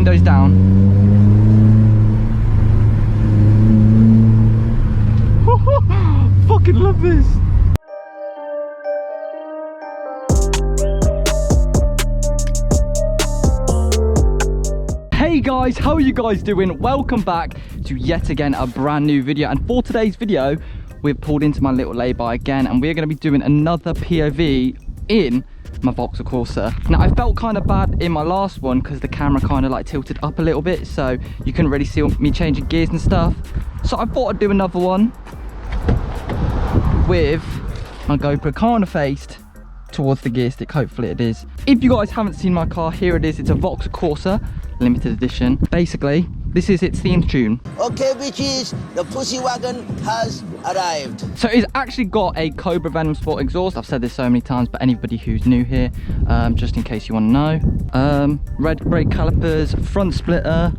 Windows down. Fucking love this. Hey guys, how are you guys doing? Welcome back to yet again a brand new video, and for today's video we've pulled into my little lay-by again, and we're going to be doing another POV in my Vauxhall Corsa. Now I felt kind of bad in my last one because the camera kind of like tilted up a little bit, so you couldn't really see me changing gears and stuff. So I thought I'd do another one with my GoPro kind of faced towards the gear stick. Hopefully it is. If you guys haven't seen my car, here it is. It's a Vauxhall Corsa limited edition. Basically this is its theme tune. Okay bitches, the pussy wagon has arrived. So it's actually got a Cobra Venom Sport exhaust. I've said this so many times, but anybody who's new here, just in case you want to know, red brake calipers, front splitter,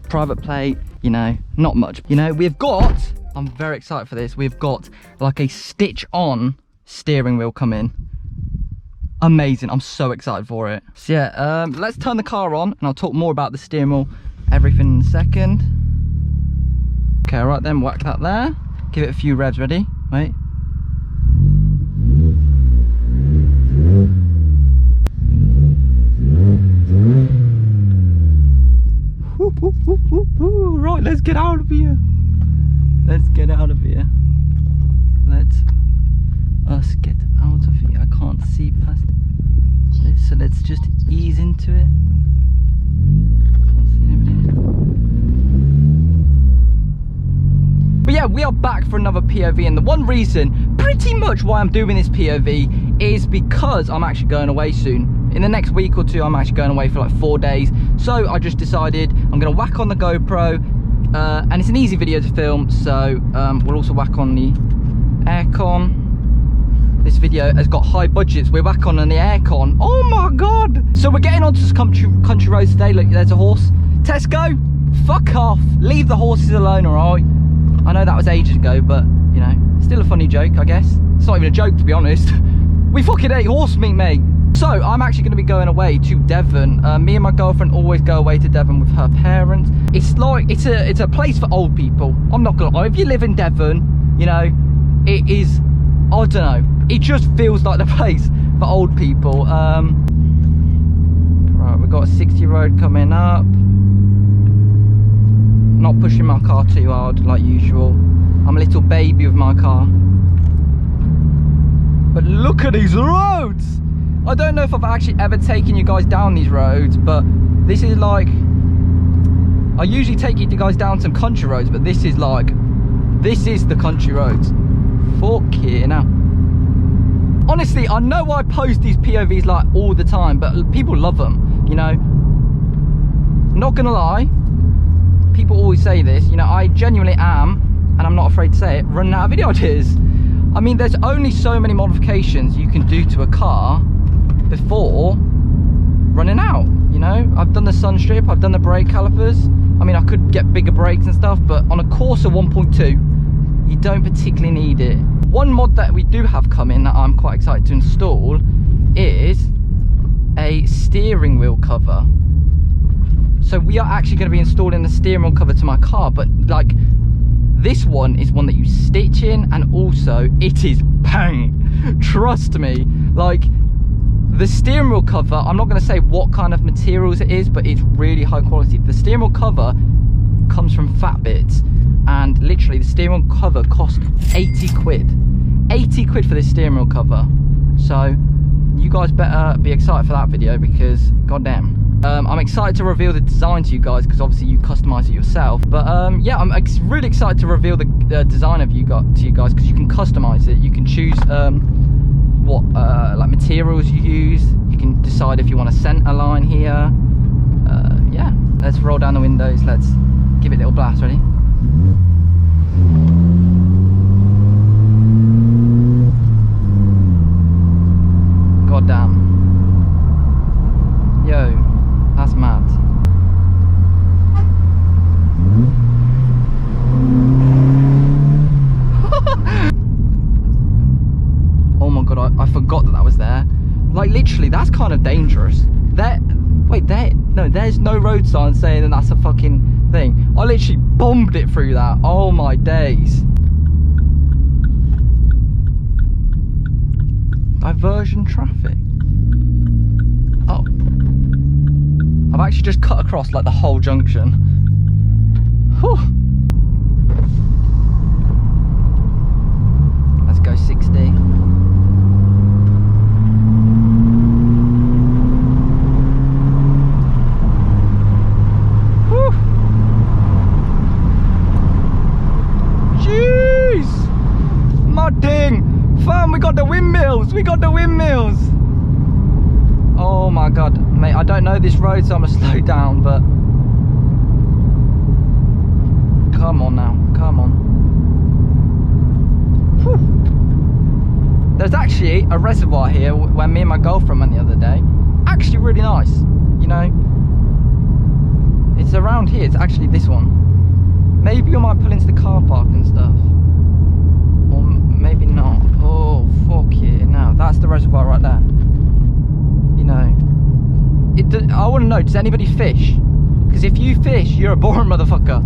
private plate, you know, not much. You know, we've got, I'm very excited for this, we've got like a stitch on steering wheel coming. Amazing, I'm so excited for it. So yeah, let's turn the car on and I'll talk more about the steering wheel, everything in a second. Okay, right then, whack that there. Give it a few revs, ready? Wait. Right, let's get out of here. Let's get out of here. Let's get out of here. I can't see past this, so let's just ease into it. Can't see anybody. But yeah, we are back for another POV, and the one reason pretty much why I'm doing this POV is because I'm actually going away soon. In the next week or two I'm actually going away for like 4 days, so I just decided I'm going to whack on the GoPro, and it's an easy video to film, so we'll also whack on the aircon. This video has got high budgets. We're back on the aircon. Oh my god! So we're getting onto some country roads today. Look, there's a horse. Tesco, fuck off. Leave the horses alone, alright? I know that was ages ago, but you know, still a funny joke, I guess. It's not even a joke, to be honest. We fucking ate horse meat, mate. So I'm actually going to be going away to Devon. Me and my girlfriend always go away to Devon with her parents. It's like it's a place for old people. I'm not gonna lie. If you live in Devon, you know, it is, I don't know, it just feels like the place for old people. Right, we've got a 60 road coming up. Not pushing my car too hard like usual. I'm a little baby with my car. But look at these roads! I don't know if I've actually ever taken you guys down these roads, but this is like, I usually take you guys down some country roads, but this is like, this is the country roads. Fuck here now. Honestly, I know I post these POVs like all the time, but people love them, you know. Not gonna lie, people always say this, you know, I genuinely am, and I'm not afraid to say it, running out of video ideas. I mean, there's only so many modifications you can do to a car before running out, you know. I've done the SUNSTRIP, I've done the brake calipers. I mean, I could get bigger brakes and stuff, but on a Corsa 1.2, you don't particularly need it. One mod that we do have coming that I'm quite excited to install is a steering wheel cover. So we are actually going to be installing the steering wheel cover to my car, but like this one is one that you stitch in, and also it is bang. Trust me, like the steering wheel cover, I'm not going to say what kind of materials it is, but it's really high quality. The steering wheel cover comes from Fat Bits, and literally the steering wheel cover cost 80 quid. 80 quid for this steering wheel cover. So you guys better be excited for that video, because goddamn. I'm excited to reveal the design to you guys, because obviously you customize it yourself, but yeah, I'm really excited to reveal the design of to you guys, because you can customize it. You can choose what like materials you use. You can decide if you want a center line here. Yeah, let's roll down the windows, let's give it a little blast. Ready? God damn. Yo, that's mad. Oh my god, I forgot that was there. Like literally, that's kind of dangerous. There's no road sign saying that that's a fucking thing. I literally bombed it through that. Oh my days. Diversion traffic. Oh. I've actually just cut across like the whole junction. Whew. Let's go 60. Whew. Jeez! Mudding! Fam, we got the windmills! We got the windmills! Oh my god, mate, I don't know this road, so I'm gonna slow down, but come on now, come on. Whew. There's actually a reservoir here where me and my girlfriend went the other day. Actually really nice, you know. It's around here, it's actually this one. Maybe I might pull into the car park and stuff. Or maybe not. Oh, fuck yeah, no, that's the reservoir right there. You know, I want to know, does anybody fish? Because if you fish, you're a boring motherfucker.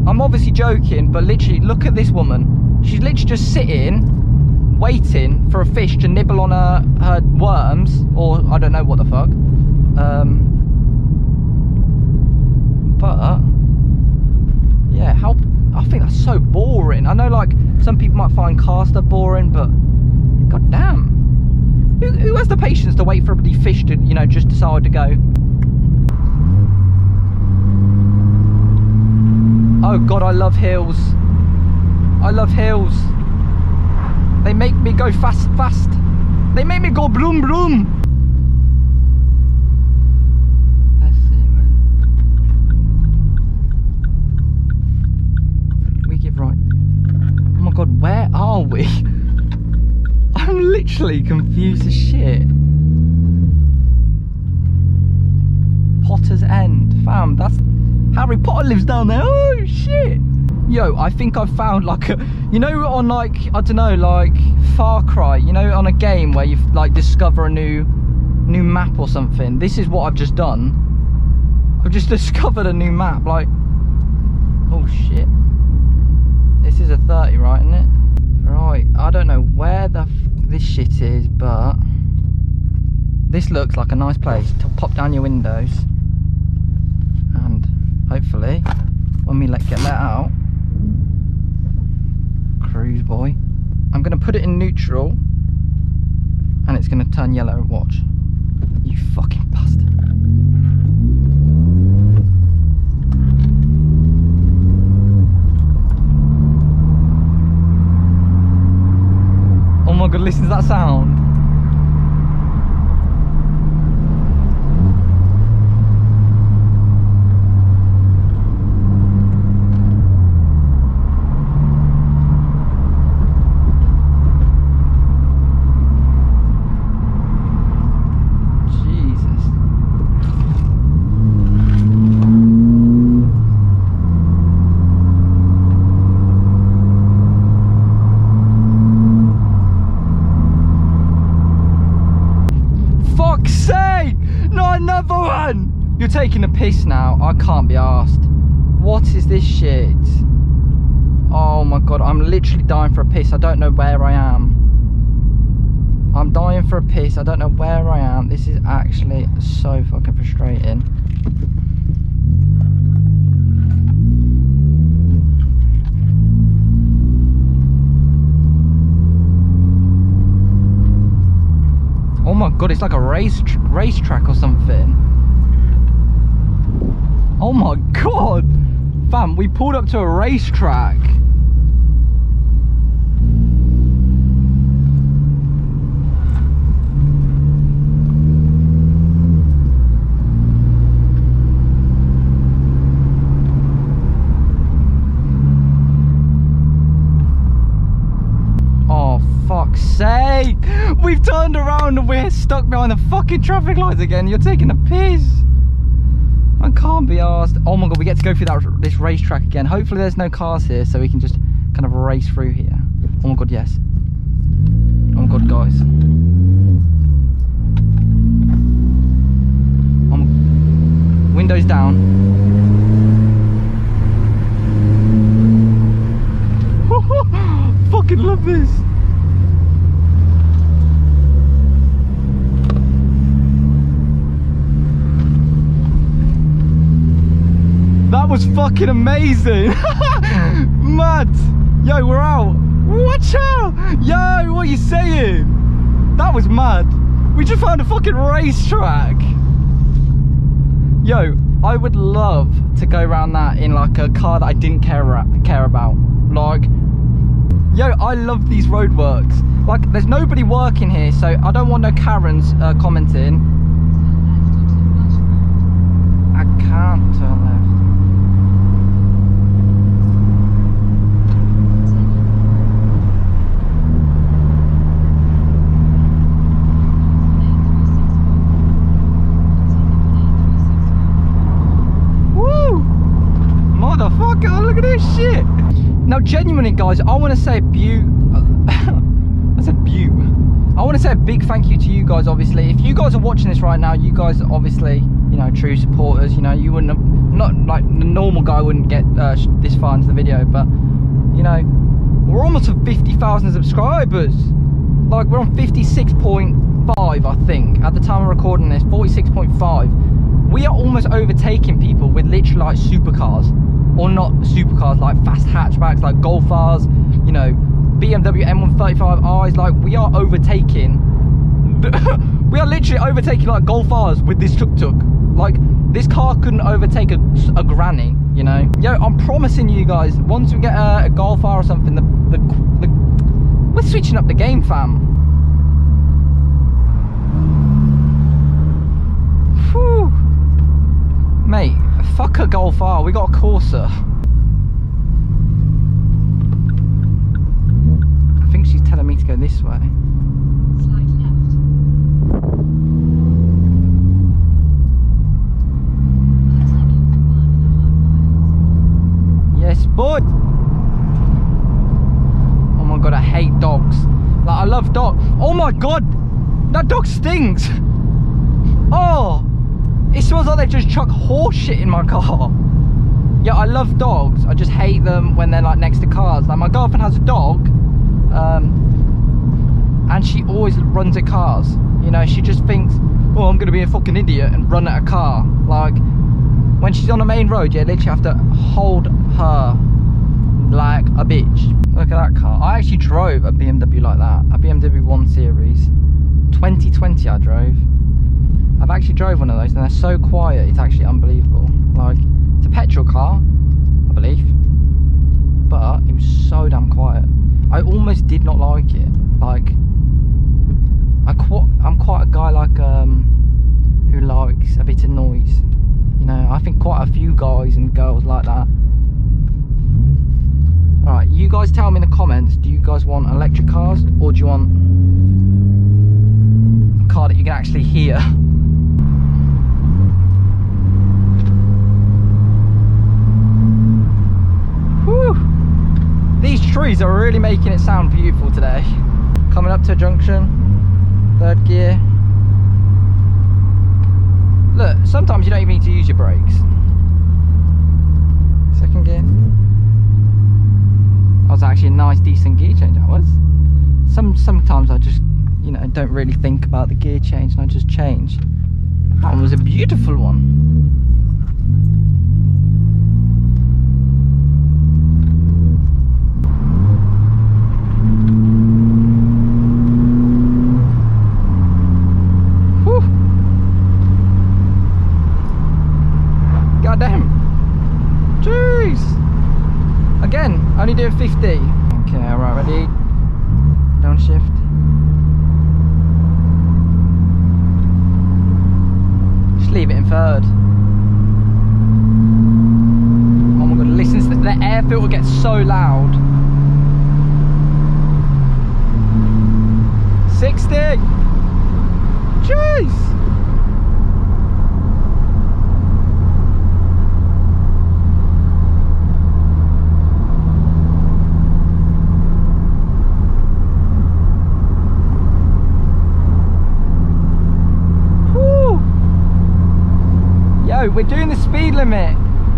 I'm obviously joking, but literally, look at this woman. She's literally just sitting, waiting for a fish to nibble on her worms, or I don't know what the fuck. But yeah, I think that's so boring. I know, like, some people might find car stuff boring, but god damn. Who has the patience to wait for a fish to, you know, just decide to go? Oh god, I love hills. I love hills. They make me go fast, fast. They make me go broom, broom. That's it, man. We give right. Oh my god, where are we? I'm literally confused as shit. Potter's End. Fam, that's... Harry Potter lives down there. Oh, shit. Yo, I think I've found like a... You know, on like, I don't know, like Far Cry, you know, on a game where you like discover a new map or something. This is what I've just done. I've just discovered a new map, like... Oh, shit. This is a 30, right, isn't it? Right, I don't know where this shit is, but this looks like a nice place to pop down your windows, and hopefully when we get let out, cruise boy, I'm going to put it in neutral and it's going to turn yellow. Watch. You fucking bastard. Oh my god, listen to that sound. Jesus. Fuck's sake! Not another one! You're taking a piss now. I can't be arsed. What is this shit? Oh my god, I'm literally dying for a piss. I don't know where I am. I'm dying for a piss. I don't know where I am. This is actually so fucking frustrating. Oh my god, it's like a racetrack or something. Oh my god! Fam, we pulled up to a racetrack. Fuck's sake! We've turned around and we're stuck behind the fucking traffic lights again. You're taking a piss. I can't be arsed. Oh my god, we get to go through this racetrack again. Hopefully there's no cars here so we can just kind of race through here. Oh my god, yes. Oh my god, guys. windows down. Fucking love this. That was fucking amazing. Mad. Yo, we're out. Watch out. Yo, what are you saying? That was mad. We just found a fucking racetrack. Yo, I would love to go around that in like a car that I didn't care about. Like, yo, I love these roadworks. Like, there's nobody working here, so I don't want no Karens commenting. I can't turn left. Motherfucker, look at this shit. Now genuinely guys, I want to say I said beaut. I want to say a big thank you to you guys. Obviously, if you guys are watching this right now, you guys are obviously, you know, true supporters. You know, you wouldn't have, not like the normal guy wouldn't get this far into the video, but you know, we're almost at 50,000 subscribers. Like, we're on 56.5, I think at the time of recording this. 46.5. We are almost overtaking people with literally like supercars, or not supercars, like fast hatchbacks, like Golf R's, you know, BMW M135i's. Like, we are overtaking, we are literally overtaking like Golf R's with this tuk-tuk. Like, this car couldn't overtake a granny, you know. Yo, I'm promising you guys, once we get a Golf R or something, we're switching up the game, fam. Whew. Mate, fuck a Golf R, we got a Corsa. I think she's telling me to go this way. Slide left. Continue for 1.5 miles. Yes, boy. Oh my god, I hate dogs. Like, I love dogs. Oh my god, that dog stinks. Oh, it smells like they just chuck horse shit in my car. Yeah, I love dogs. I just hate them when they're like next to cars. Like, my girlfriend has a dog, and she always runs at cars. You know, she just thinks, oh, I'm gonna be a fucking idiot and run at a car. Like, when she's on the main road, yeah, literally have to hold her like a bitch. Look at that car. I actually drove a BMW like that, a BMW 1 Series. 2020 I drove. I've actually drove one of those and they're so quiet, it's actually unbelievable. Like, it's a petrol car, I believe, but it was so damn quiet. I almost did not like it. Like, I'm quite a guy like who likes a bit of noise. You know, I think quite a few guys and girls like that. Alright, you guys tell me in the comments, do you guys want electric cars, or do you want a car that you can actually hear? Whew. These trees are really making it sound beautiful today. Coming up to a junction, 3rd gear. Look, sometimes you don't even need to use your brakes. 2nd gear. That was actually a nice, decent gear change, that was. Sometimes I just, you know, don't really think about the gear change and I just change. That one was a beautiful one. Again, only doing 50. Okay, alright, ready? Downshift. Just leave it in 3rd. Oh my god, listen to the air filter gets so loud. 60! Jeez! bro, we're doing the speed limit.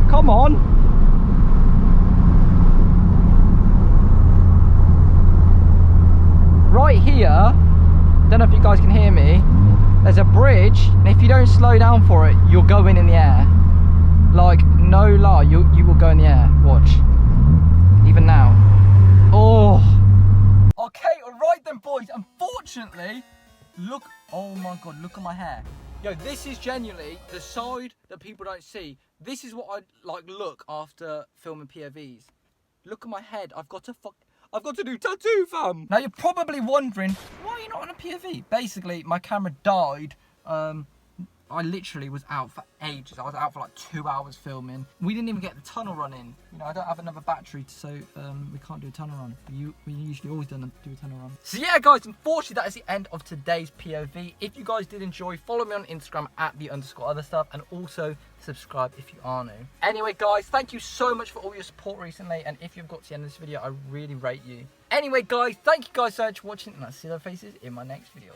Come on. Right here, don't know if you guys can hear me, there's a bridge, and if you don't slow down for it, you're going in the air. Like, no lie, you will go in the air. Watch. Even now. Oh. Okay, alright then, boys. Unfortunately, look, oh my god, look at my hair. Yo, this is genuinely the side that people don't see. This is what I like look after filming POVs. Look at my head. I've got to do tattoo, fam. Now you're probably wondering, why are you not on a POV? Basically, my camera died. I literally was out for ages. I was out for like 2 hours filming. We didn't even get the tunnel run in. You know, I don't have another battery, so we can't do a tunnel run. We usually always do a tunnel run. So yeah, guys, unfortunately, that is the end of today's POV. If you guys did enjoy, follow me on Instagram at @_OtherStuff, and also subscribe if you are new. Anyway, guys, thank you so much for all your support recently, and if you've got to the end of this video, I really rate you. Anyway, guys, thank you guys so much for watching, and I'll see your faces in my next video.